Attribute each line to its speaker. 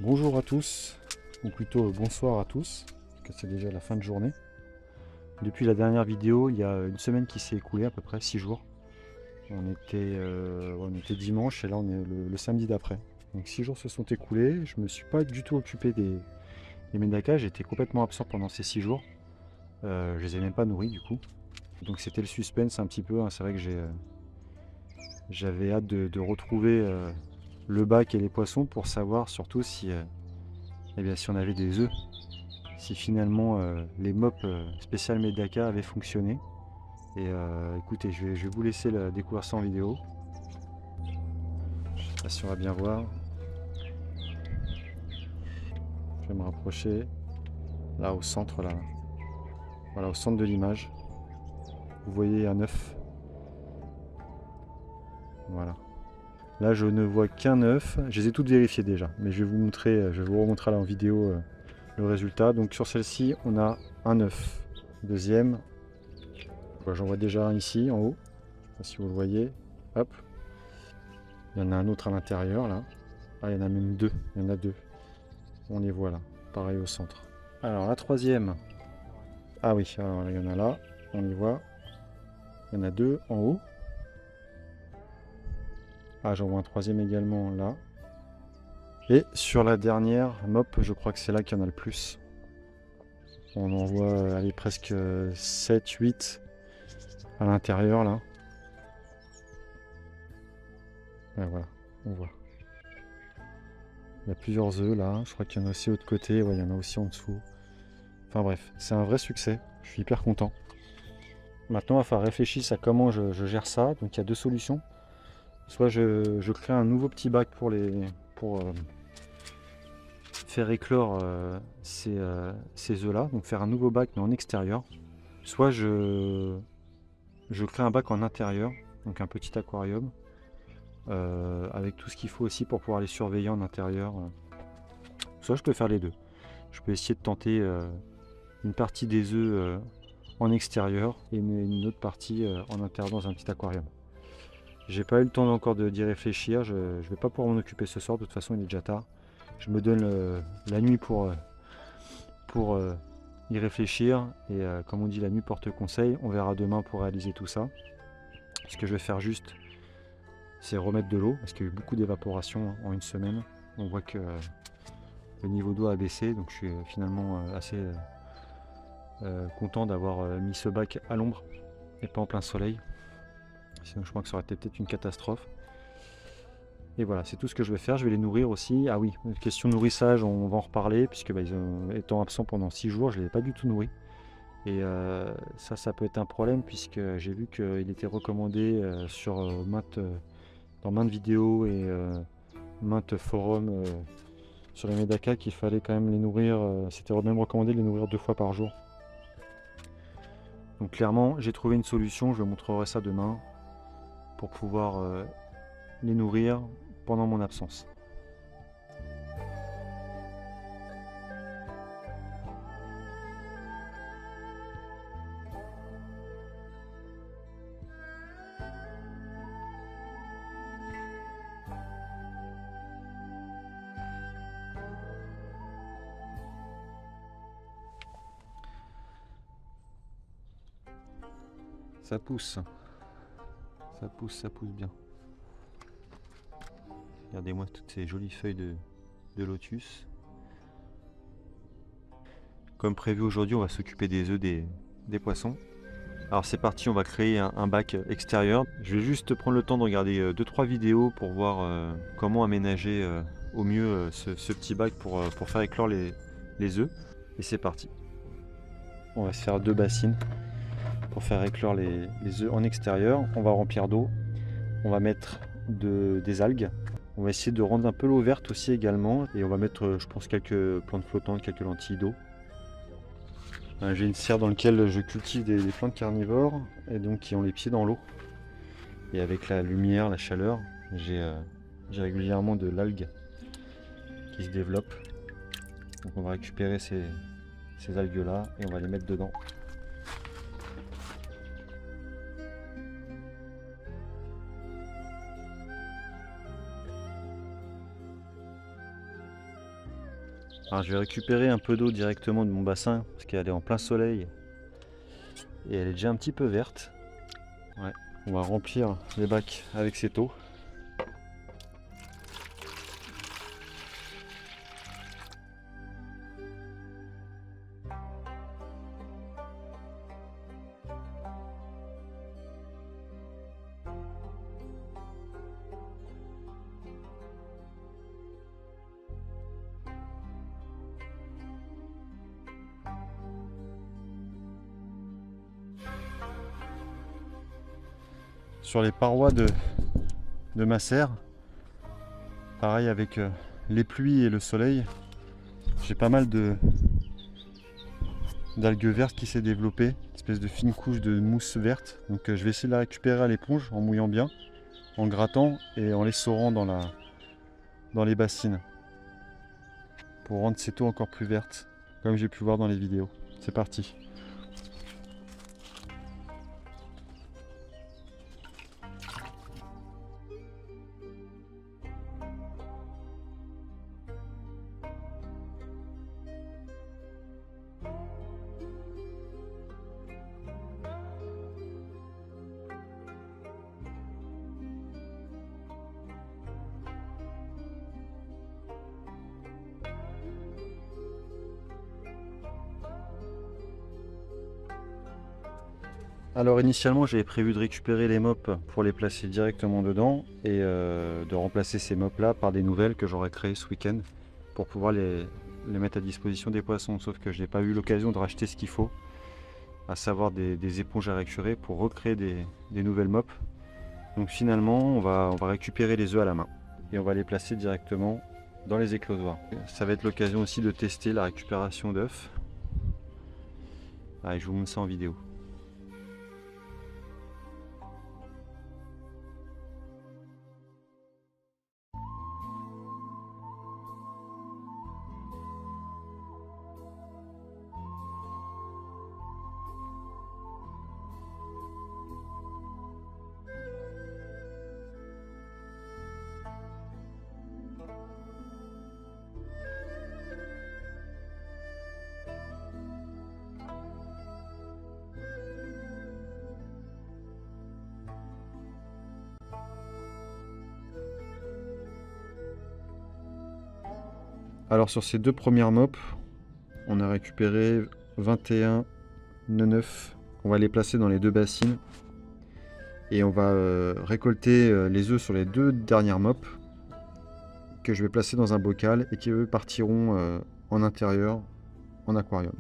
Speaker 1: Bonjour à tous, ou plutôt bonsoir à tous, parce que c'est déjà la fin de journée. Depuis la dernière vidéo, il y a une semaine qui s'est écoulée, à peu près 6 jours. On était dimanche et là on est le samedi d'après. Donc 6 jours se sont écoulés, je me suis pas du tout occupé des médakas, j'étais complètement absent pendant ces 6 jours. Je les ai même pas nourris du coup. Donc c'était le suspense un petit peu, hein. C'est vrai que j'avais hâte de retrouver le bac et les poissons pour savoir surtout si, si on avait des œufs. Si finalement les mops spécial Medaka avaient fonctionné. Et écoutez, je vais vous laisser découvrir ça en vidéo. Je sais pas si on va bien voir. Je vais me rapprocher. Là au centre, là. Voilà, au centre de l'image. Vous voyez un œuf. Voilà. Là je ne vois qu'un œuf. Je les ai toutes vérifiées déjà. Mais je vais vous montrer, je vais vous remontrer là en vidéo le résultat. Donc sur celle-ci, on a un œuf. Deuxième. J'en vois déjà un ici en haut. Je sais pas si vous le voyez. Hop. Il y en a un autre à l'intérieur là. Ah, il y en a même deux. Il y en a deux. On les voit là. Pareil au centre. Alors la troisième. Ah oui, alors il y en a là. On les voit. Il y en a deux en haut. Ah, j'en vois un troisième également là. Et sur la dernière mop, je crois que c'est là qu'il y en a le plus. On en voit allez, presque 7, 8 à l'intérieur là. Et voilà, on voit. Il y a plusieurs œufs là. Je crois qu'il y en a aussi de l'autre côté. Ouais, il y en a aussi en dessous. Enfin bref, c'est un vrai succès. Je suis hyper content. Maintenant, il va falloir réfléchir à comment je gère ça. Donc il y a deux solutions. Soit je crée un nouveau petit bac pour faire éclore ces œufs là, donc faire un nouveau bac mais en extérieur. Soit je crée un bac en intérieur, donc un petit aquarium, avec tout ce qu'il faut aussi pour pouvoir les surveiller en intérieur. Soit je peux faire les deux. Je peux essayer de tenter une partie des œufs en extérieur et une autre partie en intérieur dans un petit aquarium. J'ai pas eu le temps encore d'y réfléchir, je vais pas pouvoir m'en occuper ce soir, de toute façon il est déjà tard. Je me donne la nuit pour y réfléchir et comme on dit la nuit porte conseil, on verra demain pour réaliser tout ça. Ce que je vais faire juste, c'est remettre de l'eau parce qu'il y a eu beaucoup d'évaporation en une semaine. On voit que le niveau d'eau a baissé, donc je suis finalement assez content d'avoir mis ce bac à l'ombre et pas en plein soleil. Sinon je crois que ça aurait été peut-être une catastrophe. Et voilà, c'est tout ce que je vais faire. Je vais les nourrir aussi. Ah oui, question nourrissage, on va en reparler, puisque étant absent pendant 6 jours, je ne les ai pas du tout nourris. Et ça peut être un problème, puisque j'ai vu qu'il était recommandé dans maintes vidéos et maintes forums sur les médakas qu'il fallait quand même les nourrir. C'était même recommandé de les nourrir 2 fois par jour. Donc clairement, j'ai trouvé une solution, je vous montrerai ça demain, pour pouvoir les nourrir pendant mon absence. Ça pousse. Ça pousse bien. Regardez-moi toutes ces jolies feuilles de lotus. Comme prévu aujourd'hui, on va s'occuper des œufs des poissons. Alors c'est parti, on va créer un bac extérieur. Je vais juste prendre le temps de regarder 2-3 vidéos pour voir comment aménager au mieux ce petit bac pour faire éclore les œufs. Et c'est parti. On va se faire 2 bassines pour faire éclore les œufs en extérieur. On va remplir d'eau. On va mettre des algues. On va essayer de rendre un peu l'eau verte aussi également. Et on va mettre, je pense, quelques plantes flottantes, quelques lentilles d'eau. J'ai une serre dans laquelle je cultive des plantes carnivores et donc qui ont les pieds dans l'eau. Et avec la lumière, la chaleur, j'ai régulièrement de l'algue qui se développe. Donc on va récupérer ces algues-là et on va les mettre dedans. Alors je vais récupérer un peu d'eau directement de mon bassin parce qu'elle est en plein soleil et elle est déjà un petit peu verte. Ouais. On va remplir les bacs avec cette eau. Sur les parois de ma serre, pareil avec les pluies et le soleil, j'ai pas mal d'algues vertes qui s'est développée, une espèce de fine couche de mousse verte. Donc je vais essayer de la récupérer à l'éponge en mouillant bien, en grattant et en l'essorant dans les bassines pour rendre cette eau encore plus verte, comme j'ai pu voir dans les vidéos. C'est parti. Alors initialement j'avais prévu de récupérer les mops pour les placer directement dedans et de remplacer ces mops là par des nouvelles que j'aurais créées ce week-end pour pouvoir les mettre à disposition des poissons, sauf que je n'ai pas eu l'occasion de racheter ce qu'il faut, à savoir des éponges à récurer pour recréer des nouvelles mops. Donc finalement on va récupérer les œufs à la main et on va les placer directement dans les éclosoirs. Ça va être l'occasion aussi de tester la récupération d'œufs. Allez, je vous montre ça en vidéo. Alors sur ces deux premières mops, on a récupéré 21 9. On va les placer dans les deux bassines et on va récolter les œufs sur les deux dernières mops que je vais placer dans un bocal et qui eux partiront en intérieur en aquarium.